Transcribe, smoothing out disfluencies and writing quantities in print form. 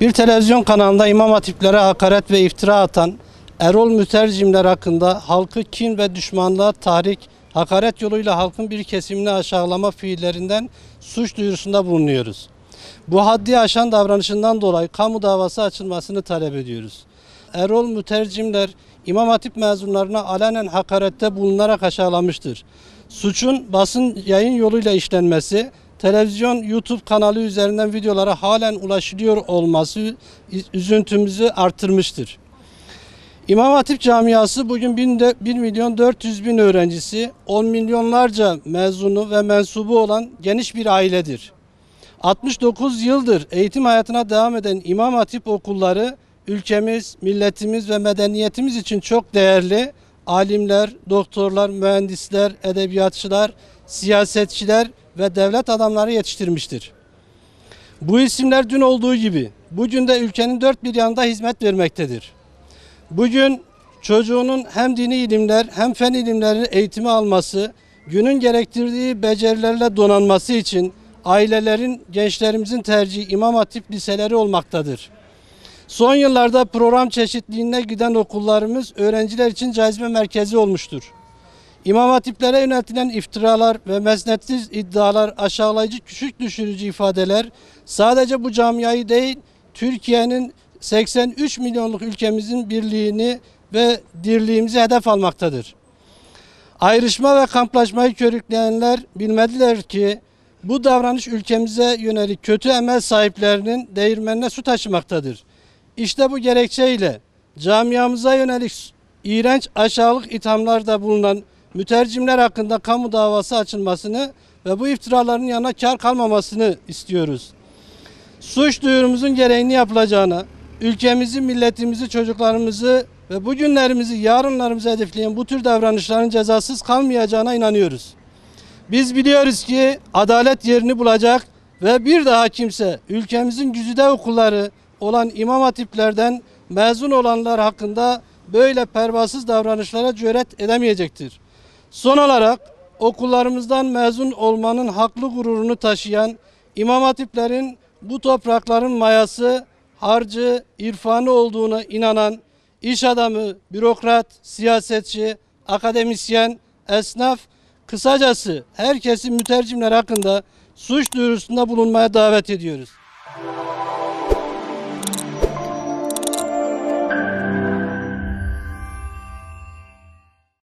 Bir televizyon kanalında İmam Hatiplere hakaret ve iftira atan Erol Mütercimler hakkında halkı kin ve düşmanlığa tahrik, hakaret yoluyla halkın bir kesimini aşağılama fiillerinden suç duyurusunda bulunuyoruz. Bu haddi aşan davranışından dolayı kamu davası açılmasını talep ediyoruz. Erol Mütercimler İmam Hatip mezunlarına alenen hakarette bulunarak aşağılamıştır. Suçun basın yayın yoluyla işlenmesi, televizyon, YouTube kanalı üzerinden videolara halen ulaşılıyor olması üzüntümüzü artırmıştır. İmam Hatip camiası bugün 1.400.000 öğrencisi, 10 milyonlarca mezunu ve mensubu olan geniş bir ailedir. 69 yıldır eğitim hayatına devam eden İmam Hatip okulları ülkemiz, milletimiz ve medeniyetimiz için çok değerli alimler, doktorlar, mühendisler, edebiyatçılar, siyasetçiler ve devlet adamları yetiştirmiştir. Bu isimler dün olduğu gibi bugün de ülkenin dört bir yanında hizmet vermektedir. Bugün çocuğunun hem dini ilimler hem fen ilimleri eğitimi alması, günün gerektirdiği becerilerle donanması için ailelerin, gençlerimizin tercihi İmam Hatip liseleri olmaktadır. Son yıllarda program çeşitliliğine giden okullarımız öğrenciler için cazibe merkezi olmuştur. İmam Hatiplere yöneltilen iftiralar ve mesnetsiz iddialar, aşağılayıcı, küçük düşürücü ifadeler sadece bu camiayı değil, Türkiye'nin 83 milyonluk ülkemizin birliğini ve dirliğimizi hedef almaktadır. Ayrışma ve kamplaşmayı körükleyenler bilmediler ki bu davranış ülkemize yönelik kötü emel sahiplerinin değirmenine su taşımaktadır. İşte bu gerekçeyle camiamıza yönelik iğrenç aşağılık ithamlarda bulunan mütercimler hakkında kamu davası açılmasını ve bu iftiraların yanına kar kalmamasını istiyoruz. Suç duyurumuzun gereğini yapılacağına, ülkemizi, milletimizi, çocuklarımızı ve bugünlerimizi, yarınlarımızı hedefleyen bu tür davranışların cezasız kalmayacağına inanıyoruz. Biz biliyoruz ki adalet yerini bulacak ve bir daha kimse ülkemizin güzide okulları olan İmam Hatiplerden mezun olanlar hakkında böyle pervasız davranışlara cüret edemeyecektir. Son olarak okullarımızdan mezun olmanın haklı gururunu taşıyan İmam Hatiplerin bu toprakların mayası, harcı, irfanı olduğuna inanan iş adamı, bürokrat, siyasetçi, akademisyen, esnaf, kısacası herkesi mütercimler hakkında suç duyurusunda bulunmaya davet ediyoruz.